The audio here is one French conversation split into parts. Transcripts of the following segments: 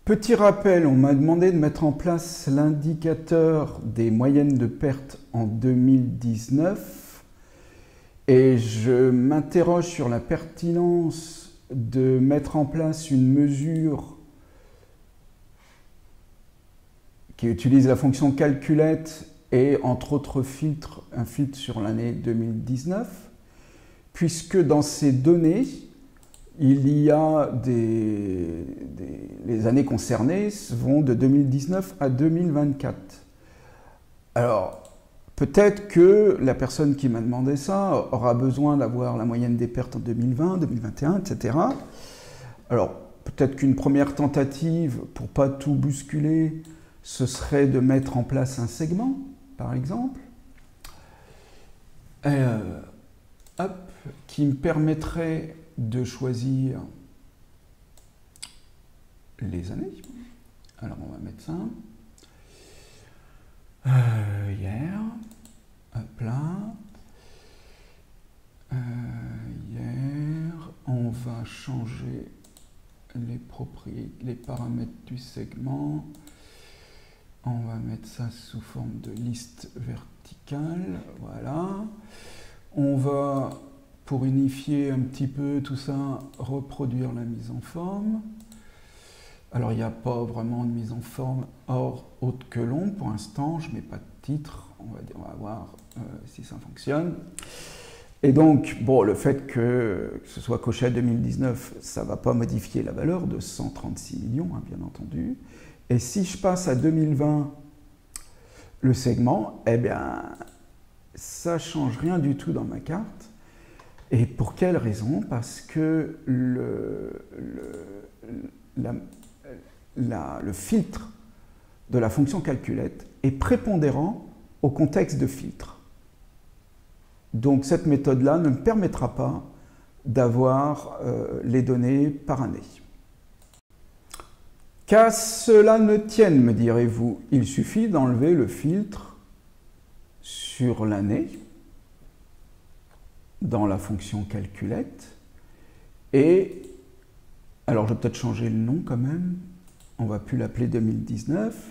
Petit rappel, on m'a demandé de mettre en place l'indicateur des moyennes de perte en 2019 et je m'interroge sur la pertinence de mettre en place une mesure qui utilise la fonction calculette et entre autres filtres, un filtre sur l'année 2019, puisque dans ces données, il y a les années concernées vont de 2019 à 2024. Alors, peut-être que la personne qui m'a demandé ça aura besoin d'avoir la moyenne des pertes en 2020, 2021, etc. Alors, peut-être qu'une première tentative, pour pas tout bousculer, ce serait de mettre en place un segment, par exemple, qui me permettrait de choisir les années. Alors on va mettre ça. Hier, hop là. Hier, on va changer les paramètres du segment. On va mettre ça sous forme de liste verticale. Voilà. On va, pour unifier un petit peu tout ça, reproduire la mise en forme. Alors, il n'y a pas vraiment de mise en forme hors autre que long. Pour l'instant, je ne mets pas de titre. On va voir si ça fonctionne. Et donc, bon, le fait que ce soit coché à 2019, ça ne va pas modifier la valeur de 136 millions, hein, bien entendu. Et si je passe à 2020, le segment, eh bien, ça ne change rien du tout dans ma carte. Et pour quelle raison? Parce que le filtre de la fonction calculette est prépondérant au contexte de filtre. Donc cette méthode-là ne me permettra pas d'avoir les données par année. Qu'à cela ne tienne, me direz-vous, il suffit d'enlever le filtre sur l'année dans la fonction calculette. Et, alors je vais peut-être changer le nom quand même, on ne va plus l'appeler 2019,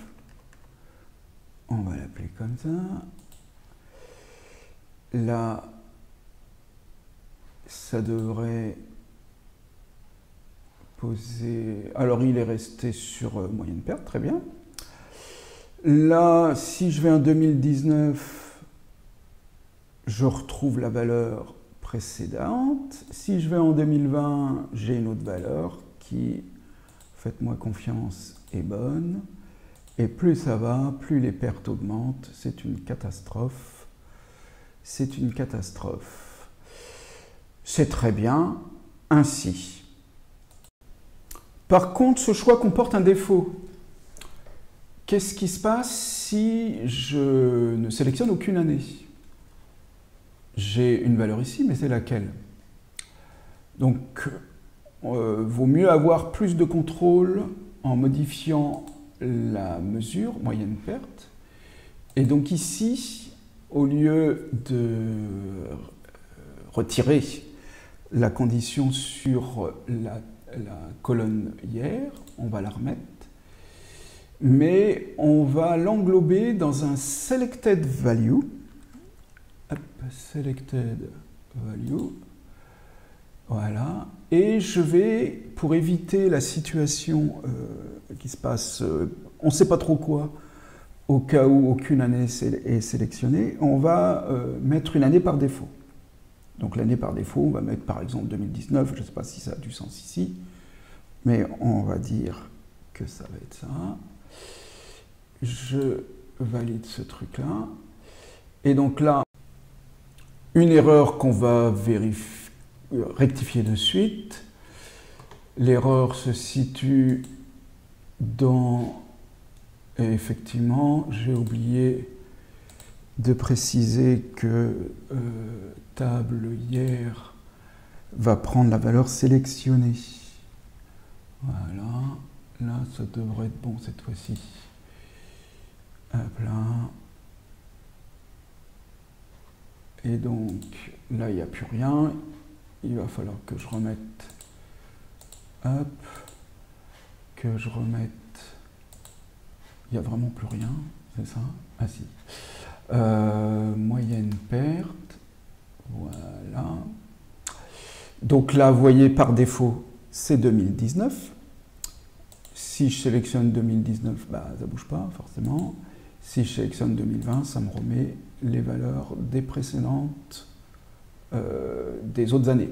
on va l'appeler comme ça. Là, ça devrait poser... Alors il est resté sur moyenne perte, très bien. Là, si je vais en 2019, je retrouve la valeur précédente. Si je vais en 2020, j'ai une autre valeur qui, faites-moi confiance, est bonne. Et plus ça va, plus les pertes augmentent. C'est une catastrophe. C'est une catastrophe. C'est très bien ainsi. Par contre, ce choix comporte un défaut. Qu'est-ce qui se passe si je ne sélectionne aucune année? J'ai une valeur ici, mais c'est laquelle? Donc, vaut mieux avoir plus de contrôle en modifiant la mesure, moyenne perte. Et donc ici, au lieu de retirer la condition sur la colonne hier, on va la remettre, mais on va l'englober dans un selected value. Hop, selected value. Voilà. Et je vais, pour éviter la situation qui se passe, on ne sait pas trop quoi, au cas où aucune année est sélectionnée, on va mettre une année par défaut. Donc l'année par défaut, on va mettre par exemple 2019, je ne sais pas si ça a du sens ici, mais on va dire que ça va être ça. Je valide ce truc-là. Et donc là, une erreur qu'on va rectifier de suite. L'erreur se situe dans... Et effectivement, j'ai oublié de préciser que table hier va prendre la valeur sélectionnée. Voilà, là ça devrait être bon cette fois-ci. Hop là. Et donc là il n'y a plus rien. Il va falloir que je remette, hop, que je remette il n'y a vraiment plus rien, c'est ça? Ah si. Moyenne perte, voilà. Donc là, vous voyez, par défaut, c'est 2019. Si je sélectionne 2019, bah, ça ne bouge pas forcément. Si je sélectionne 2020, ça me remet les valeurs des précédentes, des autres années.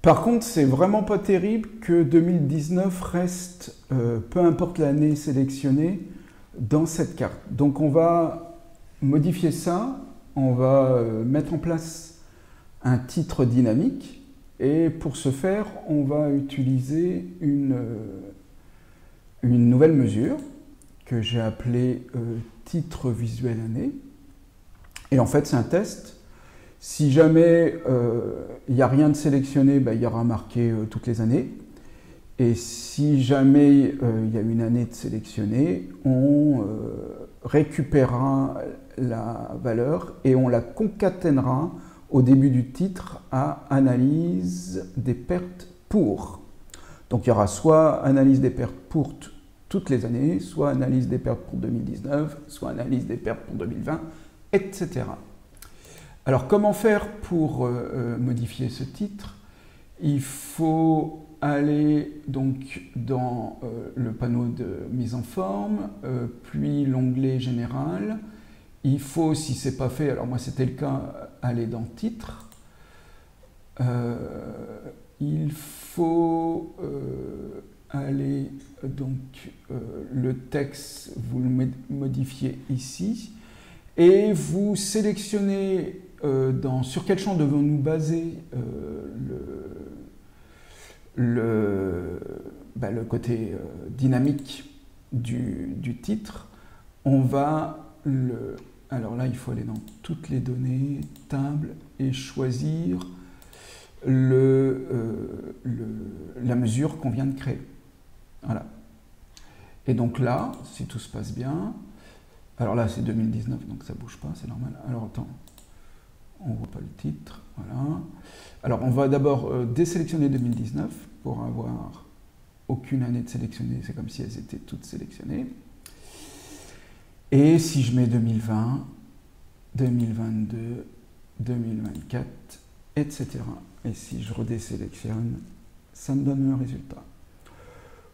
Par contre, c'est vraiment pas terrible que 2019 reste, peu importe l'année sélectionnée, dans cette carte. Donc on va modifier ça, on va mettre en place un titre dynamique, et pour ce faire, on va utiliser une nouvelle mesure que j'ai appelée titre visuel année. Et en fait, c'est un test. Si jamais il n'y a rien de sélectionné, bah, il y aura marqué toutes les années. Et si jamais il y a une année de sélectionnée, on récupérera la valeur et on la concaténera au début du titre à analyse des pertes pour. Donc il y aura soit analyse des pertes pour toutes les années, soit analyse des pertes pour 2019, soit analyse des pertes pour 2020, etc. Alors comment faire pour modifier ce titre? Il faut aller donc dans le panneau de mise en forme, puis l'onglet général. Il faut, si ce n'est pas fait, alors moi c'était le cas, aller dans titre. Il faut aller, donc le texte, vous le modifiez ici, et vous sélectionnez sur quel champ devons-nous baser le côté dynamique du titre. On va alors là, il faut aller dans toutes les données, table, et choisir la mesure qu'on vient de créer. Voilà. Et donc là, si tout se passe bien, alors là c'est 2019, donc ça ne bouge pas, c'est normal. Alors attends, on ne voit pas le titre, voilà. Alors on va d'abord désélectionner 2019 pour avoir aucune année de sélectionnée, c'est comme si elles étaient toutes sélectionnées. Et si je mets 2020, 2022, 2024, etc. Et si je redésélectionne, ça me donne le résultat.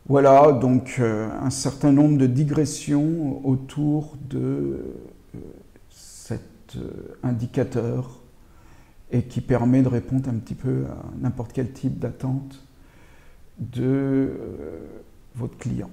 Voilà, donc un certain nombre de digressions autour de cet indicateur et qui permet de répondre un petit peu à n'importe quel type d'attente de votre client.